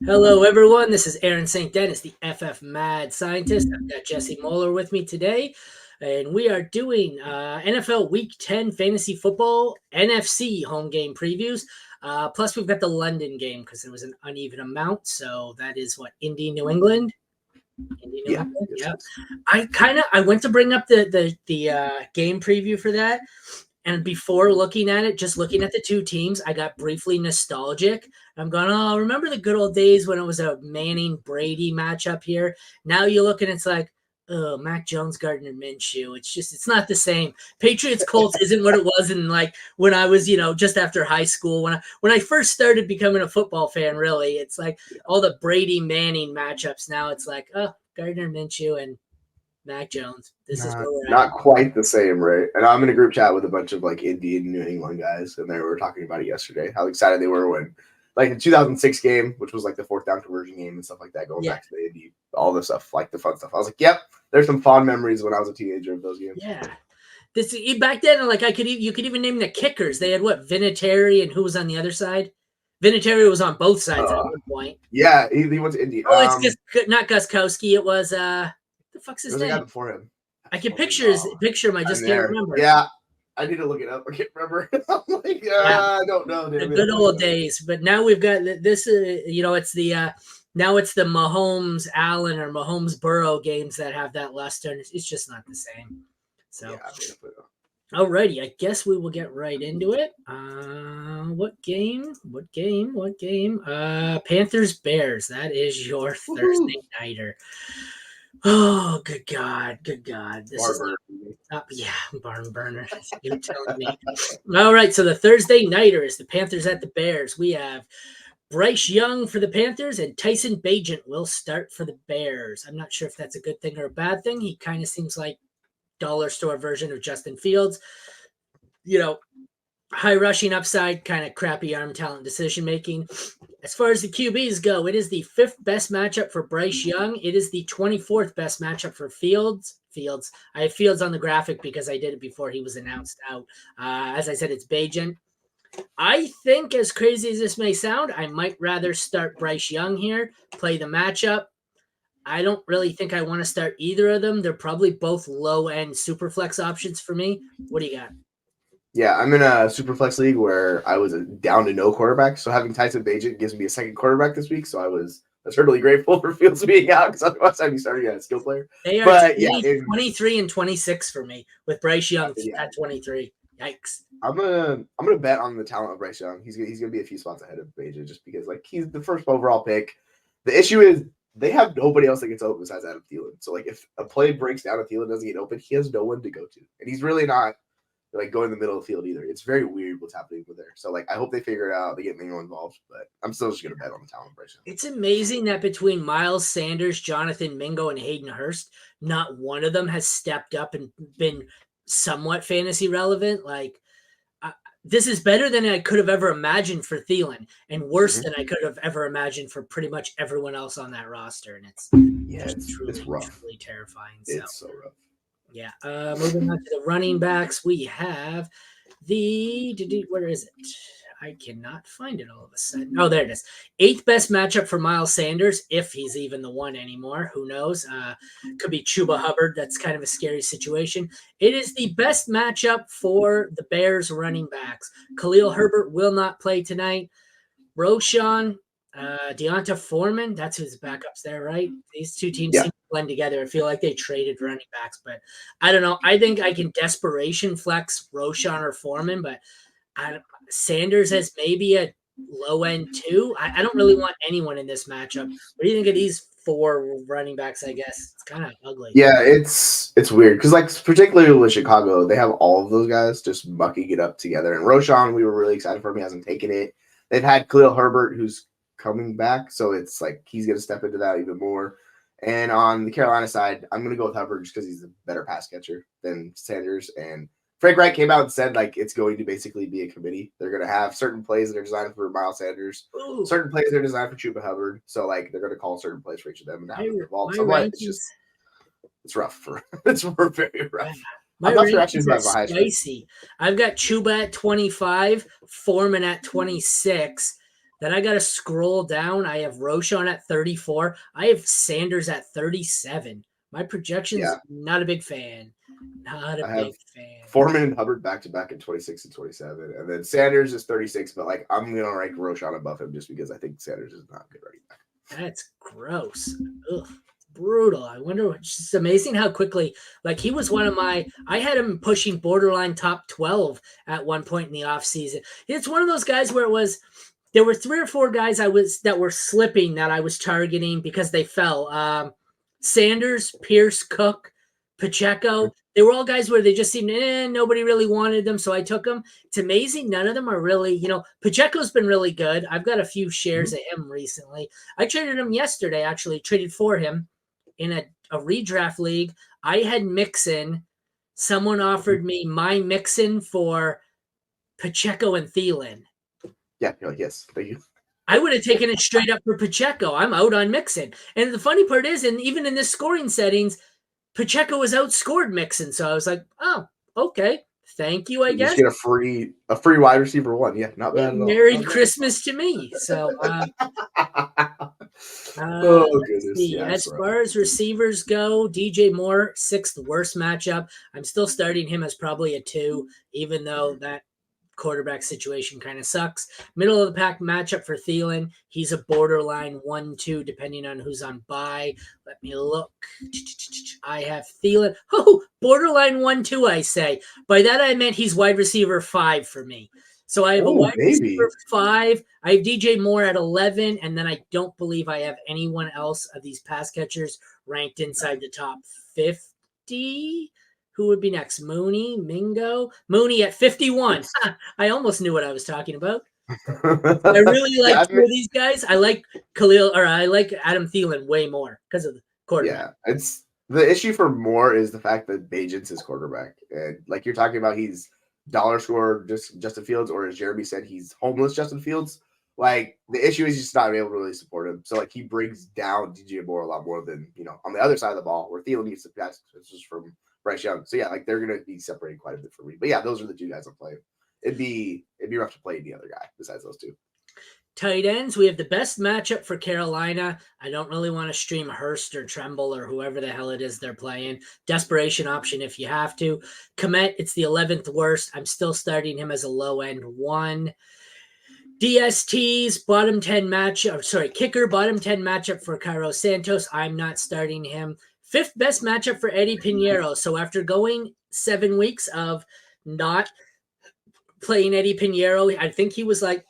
Hello, everyone. This is Aaron St. Dennis, the FF Mad Scientist. I've got Jesse Moeller with me today, and we are doing NFL Week 10 Fantasy Football NFC home game previews. Plus, we've got the London game because there was an uneven amount. So that is what, Indy, New England? Indy, New Yeah. England? Yes, Yeah. yes. I went to bring up the game preview for that. And before looking at it, just looking at the two teams, I got briefly nostalgic. I'm going, oh, remember the good old days when it was a Manning Brady matchup here? Now you look and it's like, oh, Mac Jones, Gardner Minshew. It's not the same. Patriots Colts isn't what it was in like when I was, just after high school. When I first started becoming a football fan, really, it's like Yeah. all the Brady Manning matchups. Now it's like, oh, Gardner Minshew and Mac Jones. This is Not where we're at. not quite the same, right? And I'm in a group chat with a bunch of like Indian New England guys, and they were talking about it yesterday. How excited they were when, like, the 2006 game, which was like the fourth down conversion game and stuff like that, going Yeah. back to the Indy, all the stuff, like the fun stuff. I was like, yep, there's some fond memories when I was a teenager of those games. Yeah. This back then, like you could even name the kickers. They had what, Vinatieri, and who was on the other side? Vinatieri was on both sides at Uh, one point. yeah, he went to Indy. Oh, it's just not Guskowski. It was the fuck's There his was a guy name? before him. I can Oh, picture him. I I'm just can't there. remember. Yeah, I need to look it up. I can't remember. I'm like, Yeah, I don't know. the Damn it. good old days. But now we've got this. It's the now it's the Mahomes Allen or Mahomes Burrow games that have that luster, and it's just not the same. Yeah, So. definitely. Alrighty, I guess we will get right into it. What game? What game? What game? Panthers Bears. That is your Woohoo! Thursday nighter. Oh, good God, good God. This is Barber. yeah, barn burner. You're telling me. All right, so the Thursday nighter is the Panthers at the Bears. We have Bryce Young for the Panthers and Tyson Bagent will start for the Bears. I'm not sure if that's a good thing or a bad thing. He kind of seems like dollar store version of Justin Fields. You know, high rushing upside, kind of crappy arm talent decision making. As far as the QBs go, it is the fifth best matchup for Bryce Young. It is the 24th best matchup for Fields. I have Fields on the graphic because I did it before he was announced out. As I said, it's Bajan. I think, as crazy as this may sound, I might rather start Bryce Young here, play the matchup. I don't really think I want to start either of them. They're probably both low end super flex options for me. What do you got? Yeah, I'm in a super flex league where I was down to no quarterback. So having Tyson Bagent gives me a second quarterback this week. So I was eternally grateful for Fields being out because otherwise I'd be starting at a skill player. They are But yeah, 23 and 26 for me with Bryce Young yeah, at 23. Yikes. I'm gonna bet on the talent of Bryce Young. He's gonna be a few spots ahead of Bagent just because like he's the first overall pick. The issue is they have nobody else that gets open besides Adam Thielen. So like if a play breaks down and Thielen doesn't get open, he has no one to go to, and he's really not like go in the middle of the field either. It's very weird what's happening with there. So like I hope they figure it out. They get Mingo involved, but I'm still just gonna bet on the talent Bryce. It's amazing that between Miles Sanders, Jonathan Mingo, and Hayden Hurst, not one of them has stepped up and been somewhat fantasy relevant. Like, this is better than I could have ever imagined for Thielen, and worse than I could have ever imagined for pretty much everyone else on that roster. And it's It's rough. truly terrifying. So. It's so rough. Yeah. Moving on to the running backs, we have where is it? I cannot find it all of a sudden. Oh, there it is. Eighth best matchup for Miles Sanders, if he's even the one anymore. Who knows? Could be Chuba Hubbard. That's kind of a scary situation. It is the best matchup for the Bears running backs. Khalil Herbert will not play tonight. Roshan, Deonta Foreman, that's who's backups there, right? These two teams Yeah. seem to blend together. I feel like they traded running backs, but I don't know. I think I can desperation flex Roshan or Foreman, but Sanders has maybe a low end too. I don't really want anyone in this matchup. What do you think of these four running backs? I guess it's kind of ugly. Yeah, it's weird because like particularly with Chicago, they have all of those guys just bucking it up together. And Roshan, we were really excited for him. He hasn't taken it. They've had Khalil Herbert, who's coming back, so it's like he's going to step into that even more. And on the Carolina side, I'm going to go with Hubbard just because he's a better pass catcher than Sanders. And Frank Reich came out and said like it's going to basically be a committee. They're going to have certain plays that are designed for Miles Sanders, Ooh, certain plays that are designed for Chuba Hubbard. So like they're going to call certain plays for each of them and have them involved my somewhat. rankings, It's rough for it's very rough. my I'm not sure actually rankings who are has the highest. spicy. I've got Chuba at 25, Foreman at 26. Then I got to scroll down. I have Roschon at 34. I have Sanders at 37. My projections, Yeah, not a big fan. Not a I have big fan. Foreman and Hubbard back to back at 26 and 27, and then Sanders is 36. But like I'm gonna rank Roschon above him just because I think Sanders is not a good running back. That's gross. Ugh, brutal. I wonder. It's just amazing how quickly. Like he was one of my. I had him pushing borderline top 12 at one point in the offseason. It's one of those guys where it was. There were 3 or 4 guys that were slipping that I was targeting because they fell. Sanders, Pierce, Cook, Pacheco. They were all guys where they just seemed nobody really wanted them, so I took them. It's amazing. None of them are really, Pacheco's been really good. I've got a few shares of him recently. I traded him yesterday, actually, traded for him in a redraft league. I had Mixon. Someone offered me my Mixon for Pacheco and Thielen. Yeah, you're like, yes, thank you. I would have taken it straight up for Pacheco. I'm out on Mixon. And the funny part is, and even in this scoring settings, Pacheco was outscored Mixon. So I was like, oh, okay. Thank you, I You guess. just get a free wide receiver one. Yeah, not bad at all. Merry Christmas to me. So oh goodness. see. Yeah, As far as receivers go, DJ Moore, 6th worst matchup. I'm still starting him as probably a 2, even though that quarterback situation kind of sucks. Middle of the pack matchup for Thielen. He's a borderline 1-2, depending on who's on bye. Let me look. I have Thielen. Oh, borderline 1-2, I say. By that I meant he's wide receiver 5 for me. So I have a wide receiver 5. I have DJ Moore at 11, and then I don't believe I have anyone else of these pass catchers ranked inside the top 50. Who would be next? Mooney, Mingo, Mooney at 51. I almost knew what I was talking about. I really like 2 of these guys. I like I like Adam Thielen way more because of the quarterback. Yeah, it's the issue for Moore is the fact that Bagent's his quarterback, and like you're talking about, he's dollar score just Justin Fields, or as Jeremy said, he's homeless Justin Fields. Like the issue is just not able to really support him. So like he brings down DJ Moore a lot more than on the other side of the ball where Thielen needs to pass just from Bryce Young. So yeah, like they're gonna be separated quite a bit for me. But yeah, those are the 2 guys I'm playing. It'd be rough to play any other guy besides those 2. Tight ends, we have the best matchup for Carolina. I don't really want to stream Hurst or Tremble or whoever the hell it is they're playing. Desperation option if you have to. Komet, it's the 11th worst. I'm still starting him as a low end 1. DST's bottom 10 matchup, kicker, bottom 10 matchup for Cairo Santos. I'm not starting him. 5th best matchup for Eddie Pinheiro. So after going 7 weeks of not playing Eddie Pinheiro, I think he was like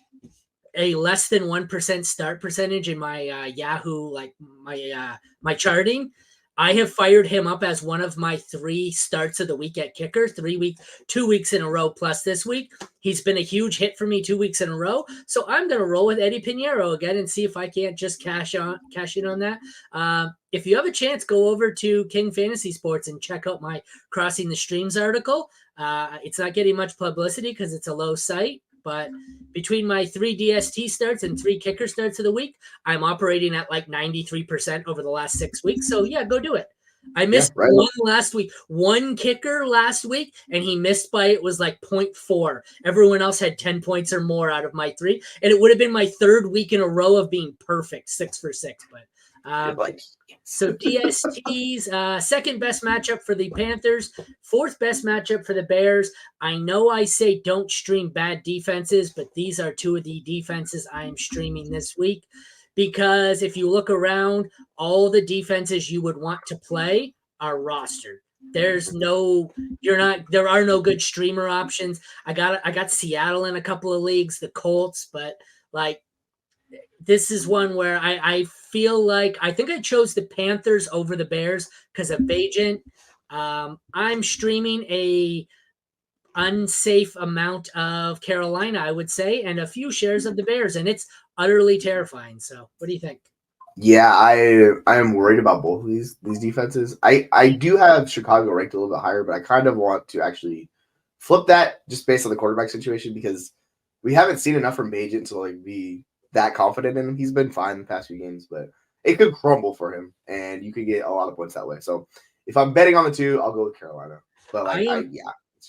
a less than 1% start percentage in my Yahoo, like my charting. I have fired him up as one of my 3 starts of the week at kicker, 2 weeks in a row plus this week. He's been a huge hit for me 2 weeks in a row. So I'm going to roll with Eddie Pinheiro again and see if I can't just cash in on that. If you have a chance, go over to King Fantasy Sports and check out my Crossing the Streams article. It's not getting much publicity because it's a low site. But between my 3 DST starts and 3 kicker starts of the week, I'm operating at like 93% over the last 6 weeks. So yeah, go do it. I missed one last week, 1 kicker last week, and he missed by, it was like 0.4. Everyone else had 10 points or more out of my 3. And it would have been my 3rd week in a row of being perfect, 6 for 6. But so DST's 2nd best matchup for the Panthers, 4th best matchup for the Bears. I know I say don't stream bad defenses, but these are 2 of the defenses I am streaming this week. Because if you look around, all the defenses you would want to play are rostered. There are no good streamer options. I got Seattle in a couple of leagues, the Colts, but like this is one where I feel like I think I chose the Panthers over the Bears because of Bagent. I'm streaming a unsafe amount of Carolina, I would say, and a few shares of the Bears, and it's utterly terrifying. So what do you think? Yeah, I am worried about both of these defenses. I do have Chicago ranked a little bit higher, but I kind of want to actually flip that just based on the quarterback situation because we haven't seen enough from Bagent to like be that confident in him. He's been fine the past few games, but it could crumble for him, and you could get a lot of points that way. So if I'm betting on the 2, I'll go with Carolina. But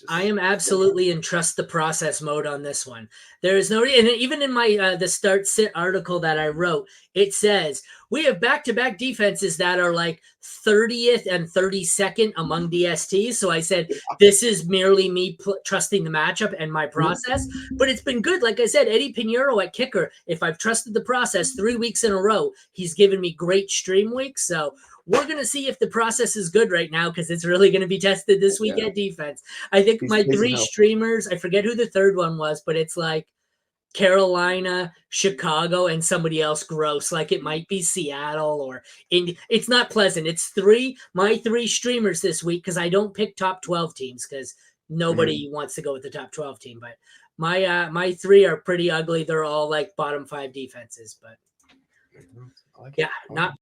I am absolutely in trust the process mode on this one. There is no, and even in my the start sit article that I wrote, it says we have back-to-back defenses that are like 30th and 32nd among DSTs. So I said this is merely me trusting the matchup and my process, but it's been good. Like I said, Eddie Pinheiro at kicker. If I've trusted the process 3 weeks in a row, he's given me great stream weeks. So we're going to see if the process is good right now because it's really going to be tested this week at defense. I think my 3 streamers, I forget who the third one was, but it's like Carolina, Chicago, and somebody else gross. Like it might be Seattle or Indy. It's not pleasant. It's my 3 streamers this week because I don't pick top 12 teams because nobody wants to go with the top 12 team. But my 3 are pretty ugly. They're all like bottom 5 defenses. But yeah, not